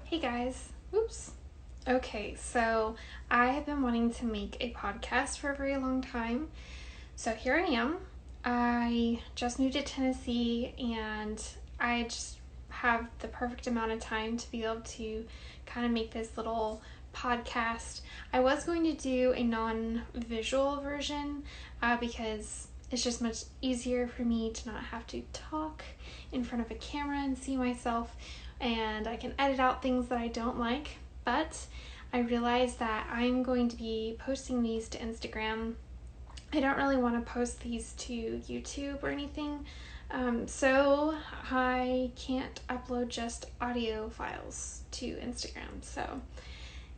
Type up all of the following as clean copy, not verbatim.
Hey guys. Oops. Okay, so I have been wanting to make a podcast for a very long time. So here I am. I just moved to Tennessee and I just have the perfect amount of time to be able to kind of make this little podcast. I was going to do a non-visual version because it's just much easier for me to not have to talk in front of a camera and see myself, and I can edit out things that I don't like. But I realized that I'm going to be posting these to Instagram. I don't really want to post these to YouTube or anything, so I can't upload just audio files to Instagram. So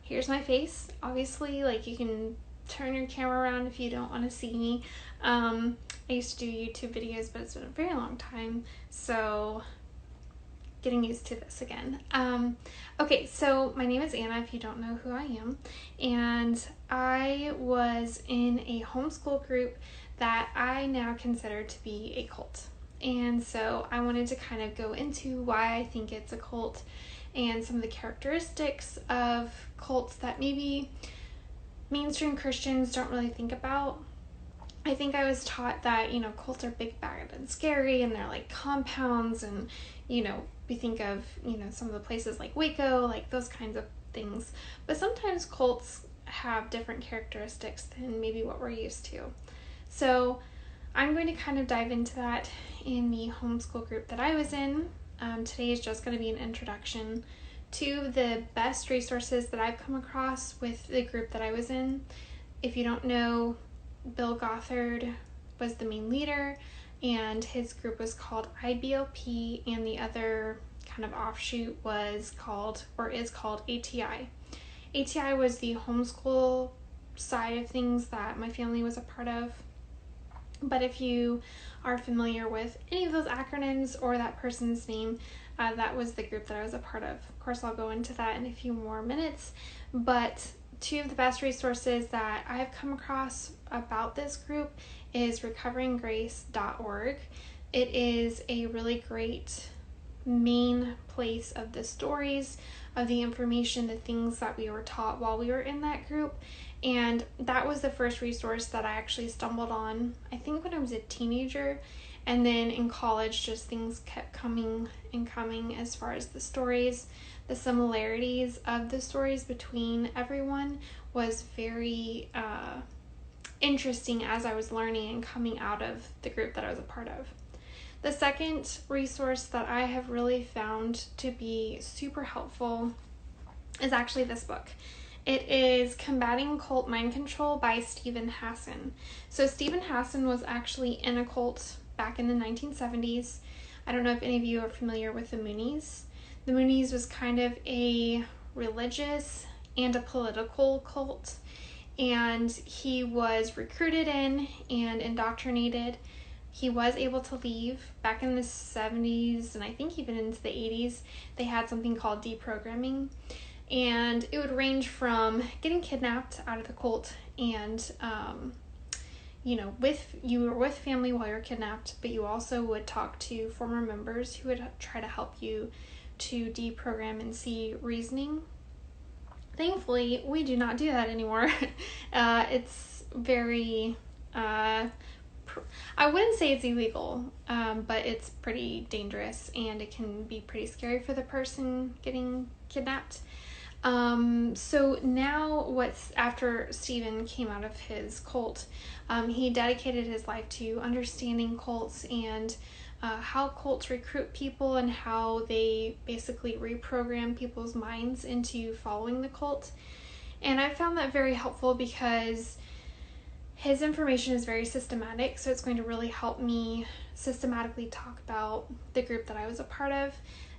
here's my face. Obviously, you can turn your camera around if you don't want to see me. I used to do YouTube videos, but it's been a very long time, so getting used to this again. Okay, so my name is Anna, if you don't know who I am, and I was in a homeschool group that I now consider to be a cult. And so I wanted to kind of go into why I think it's a cult and some of the characteristics of cults that maybe mainstream Christians don't really think about. I think I was taught that, cults are big, bad, and scary, and they're like compounds, and, we think of, some of the places like Waco, like those kinds of things. But sometimes cults have different characteristics than maybe what we're used to. So I'm going to kind of dive into that in the homeschool group that I was in. Today is just going to be an introduction to the best resources that I've come across with the group that I was in. If you don't know, Bill Gothard was the main leader, and his group was called IBOP, and the other kind of offshoot is called ATI. ATI was the homeschool side of things that my family was a part of. But if you are familiar with any of those acronyms or that person's name, that was the group that I was a part of. Of course, I'll go into that in a few more minutes, but two of the best resources that I've come across about this group is recoveringgrace.org. It is a really great main place of the stories, of the information, the things that we were taught while we were in that group. And that was the first resource that I actually stumbled on, I think when I was a teenager. And then in college, just things kept coming and coming as far as the stories. The similarities of the stories between everyone was very interesting as I was learning and coming out of the group that I was a part of. The second resource that I have really found to be super helpful is actually this book. It is Combating Cult Mind Control by Steven Hassan. So Steven Hassan was actually in a cult back in the 1970s. I don't know if any of you are familiar with the Moonies. The Moonies was kind of a religious and a political cult, and he was recruited in and indoctrinated. He was able to leave back in the 70s, and I think even into the 80s. They had something called deprogramming, and it would range from getting kidnapped out of the cult and you were with family while you were kidnapped, but you also would talk to former members who would try to help you to deprogram and see reasoning. Thankfully, we do not do that anymore. It's very, I wouldn't say it's illegal, but it's pretty dangerous, and it can be pretty scary for the person getting kidnapped. So now after Steven came out of his cult, he dedicated his life to understanding cults and how cults recruit people and how they basically reprogram people's minds into following the cult. And I found that very helpful because his information is very systematic, so it's going to really help me systematically talk about the group that I was a part of.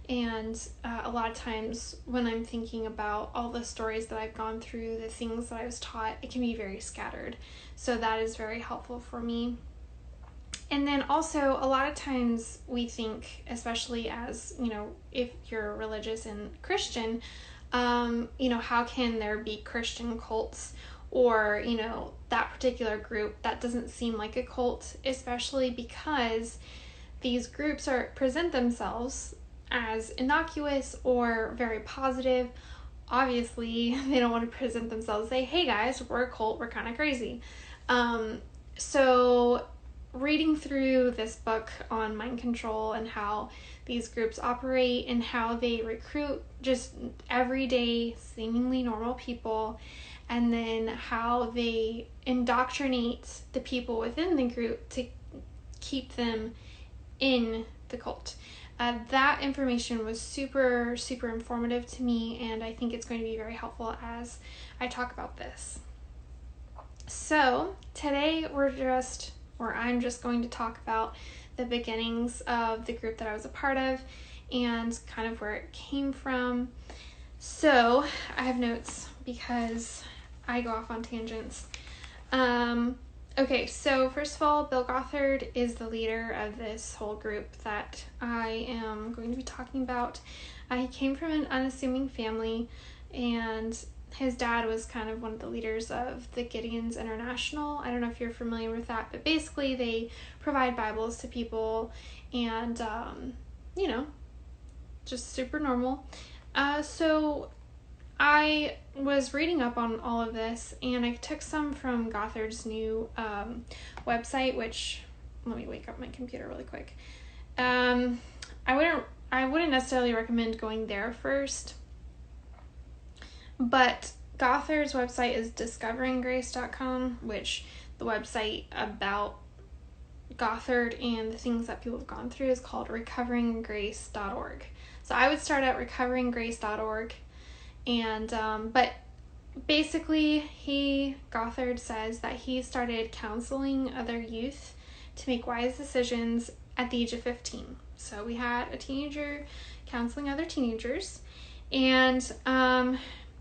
And a lot of times when I'm thinking about all the stories that I've gone through, the things that I was taught, it can be very scattered. So that is very helpful for me. And then also, a lot of times we think, especially as, if you're religious and Christian, how can there be Christian cults or, that particular group? That doesn't seem like a cult, especially because these groups present themselves as innocuous or very positive. Obviously, they don't want to present themselves, say, hey guys, we're a cult, we're kind of crazy. So reading through this book on mind control and how these groups operate and how they recruit just everyday, seemingly normal people, and then how they indoctrinate the people within the group to keep them in the cult. That information was super, super informative to me, and I think it's going to be very helpful as I talk about this. So today I'm just going to talk about the beginnings of the group that I was a part of and kind of where it came from. So I have notes because I go off on tangents. Okay, so first of all, Bill Gothard is the leader of this whole group that I am going to be talking about. He came from an unassuming family, and his dad was kind of one of the leaders of the Gideon's International. I don't know if you're familiar with that, but basically they provide Bibles to people and, just super normal. So I was reading up on all of this, and I took some from Gothard's new website, which, let me wake up my computer really quick. I wouldn't necessarily recommend going there first, but Gothard's website is discoveringgrace.com, which the website about Gothard and the things that people have gone through is called recoveringgrace.org. So I would start at recoveringgrace.org. And, but basically Gothard says that he started counseling other youth to make wise decisions at the age of 15. So we had a teenager counseling other teenagers, and,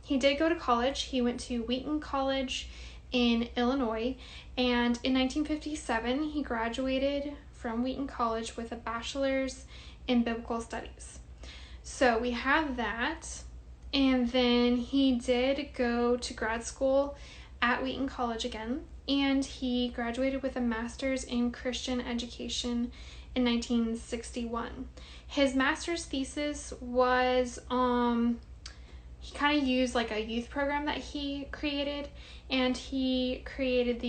he did go to college. He went to Wheaton College in Illinois, and in 1957, he graduated from Wheaton College with a bachelor's in biblical studies. So we have that. And then he did go to grad school at Wheaton College again, and he graduated with a master's in Christian education in 1961. His master's thesis was, he kind of used like a youth program that he created, and he created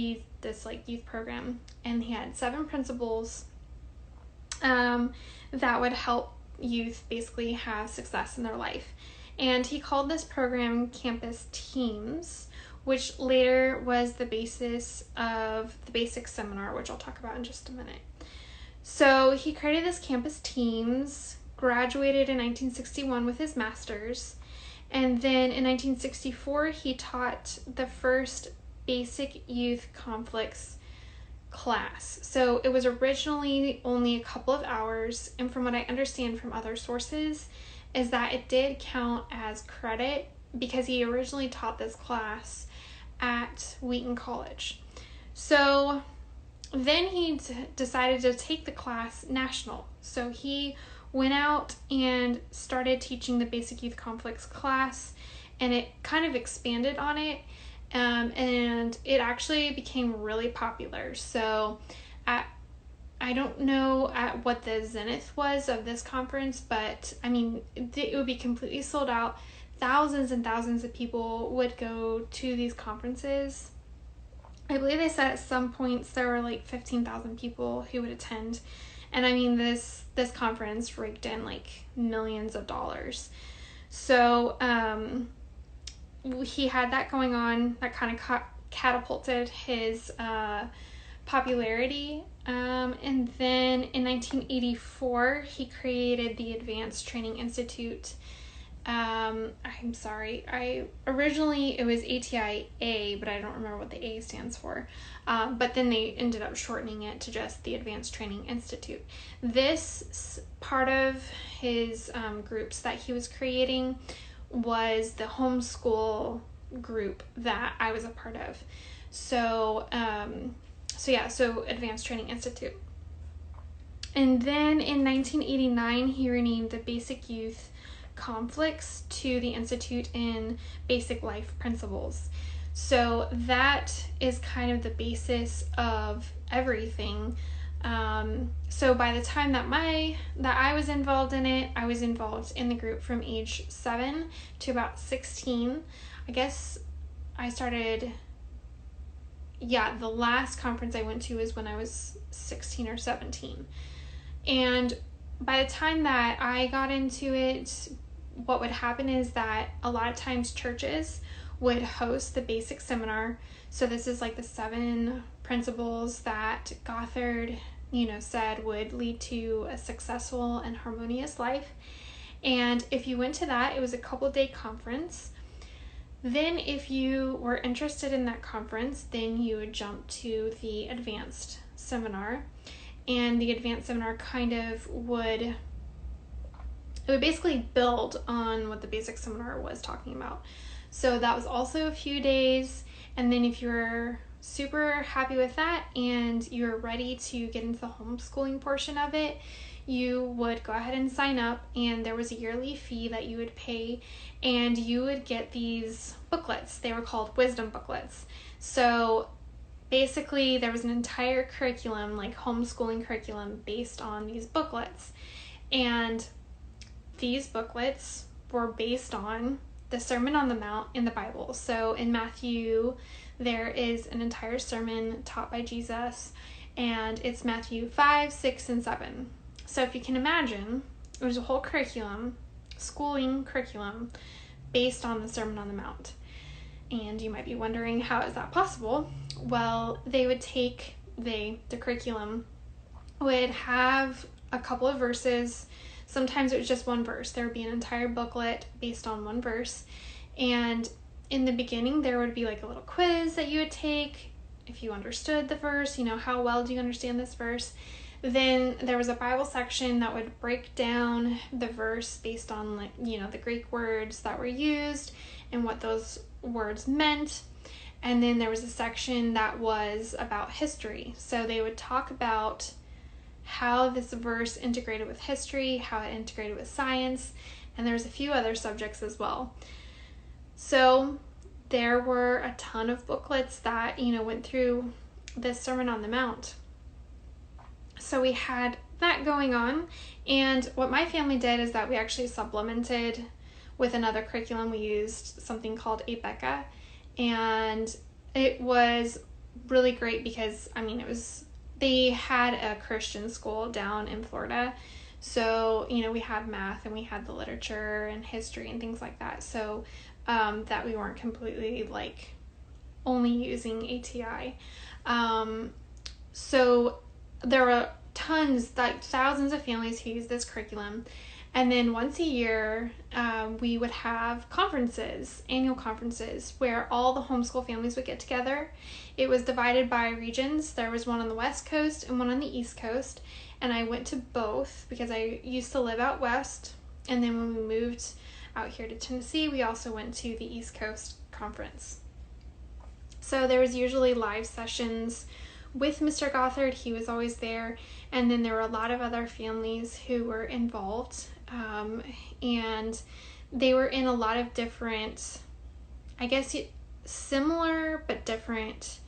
this youth program, and he had 7 principles that would help youth basically have success in their life. And he called this program Campus Teams, which later was the basis of the basic seminar, which I'll talk about in just a minute. So he created this Campus Teams, graduated in 1961 with his master's, and then in 1964 he taught the first basic youth conflicts class. So it was originally only a couple of hours, and from what I understand from other sources is that it did count as credit because he originally taught this class at Wheaton College. So then he decided to take the class national. So he went out and started teaching the basic youth conflicts class, and it kind of expanded on it, and it actually became really popular. So I don't know at what the zenith was of this conference, but I mean, it would be completely sold out. Thousands and thousands of people would go to these conferences. I believe they said at some points there were like 15,000 people who would attend. And I mean, this conference raked in like millions of dollars. So he had that going on that kind of catapulted his popularity. And then in 1984, he created the Advanced Training Institute. I'm sorry, originally it was ATI, but I don't remember what the A stands for. But then they ended up shortening it to just the Advanced Training Institute. This part of his groups that he was creating was the homeschool group that I was a part of. So Advanced Training Institute. And then in 1989, he renamed the Basic Youth Conflicts to the Institute in Basic Life Principles. So that is kind of the basis of everything So by the time that I was involved in it, I was involved in the group from age 7 to about 16. I guess I started, the last conference I went to was when I was 16 or 17. And by the time that I got into it, what would happen is that a lot of times churches would host the basic seminar. So this is like the 7 principles that Gothard, said would lead to a successful and harmonious life. And if you went to that, it was a couple-day conference. Then if you were interested in that conference, then you would jump to the advanced seminar. And the advanced seminar would basically build on what the basic seminar was talking about. So that was also a few days. And then if you're super happy with that and you're ready to get into the homeschooling portion of it, you would go ahead and sign up, and there was a yearly fee that you would pay, and you would get these booklets. They were called wisdom booklets. So basically there was an entire curriculum, like homeschooling curriculum, based on these booklets. And these booklets were based on the Sermon on the Mount in the Bible. So in Matthew, there is an entire sermon taught by Jesus, and it's Matthew 5, 6, and 7. So if you can imagine, there's a whole schooling curriculum, based on the Sermon on the Mount. And you might be wondering, how is that possible? Well, they would take, the curriculum would have a couple of verses. Sometimes it was just one verse. There would be an entire booklet based on one verse. And in the beginning, there would be like a little quiz that you would take if you understood the verse, how well do you understand this verse? Then there was a Bible section that would break down the verse based on, the Greek words that were used and what those words meant. And then there was a section that was about history. So they would talk about how this verse integrated with history, how it integrated with science, and there's a few other subjects as well. So there were a ton of booklets that, went through this Sermon on the Mount. So we had that going on, and what my family did is that we actually supplemented with another curriculum. We used something called ABECA, and it was really great because, they had a Christian school down in Florida. So, we had math and we had the literature and history and things like that. So that we weren't completely only using ATI. So there were thousands of families who used this curriculum. And then once a year, we would have annual conferences, where all the homeschool families would get together. It was divided by regions. There was one on the West Coast and one on the East Coast. And I went to both because I used to live out west. And then when we moved out here to Tennessee, we also went to the East Coast conference. So there was usually live sessions with Mr. Gothard. He was always there. And then there were a lot of other families who were involved. And they were in a lot of different, similar but different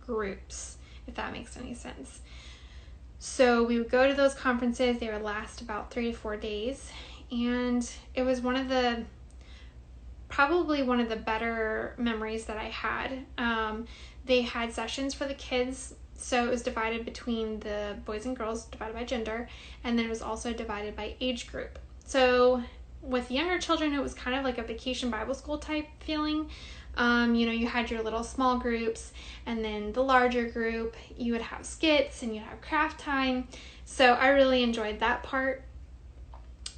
groups, if that makes any sense. So we would go to those conferences. They would last about 3 to 4 days. And it was probably one of the better memories that I had. They had sessions for the kids. So it was divided between the boys and girls, divided by gender, and then it was also divided by age group. So with younger children, it was kind of like a vacation Bible school type feeling. You had your little small groups, and then the larger group, you would have skits and you'd have craft time. So I really enjoyed that part.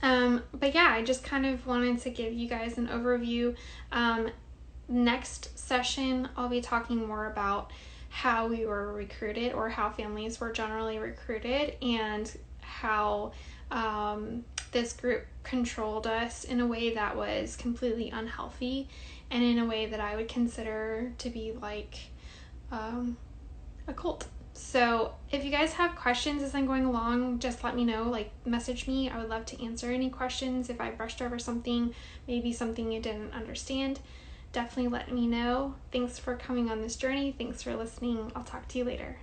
But yeah, I just kind of wanted to give you guys an overview. Next session, I'll be talking more about how we were recruited, or how families were generally recruited, and how this group controlled us in a way that was completely unhealthy, and in a way that I would consider to be like a cult. So if you guys have questions as I'm going along, just let me know, message me. I would love to answer any questions. If I brushed over something, maybe something you didn't understand, definitely let me know. Thanks for coming on this journey. Thanks for listening. I'll talk to you later.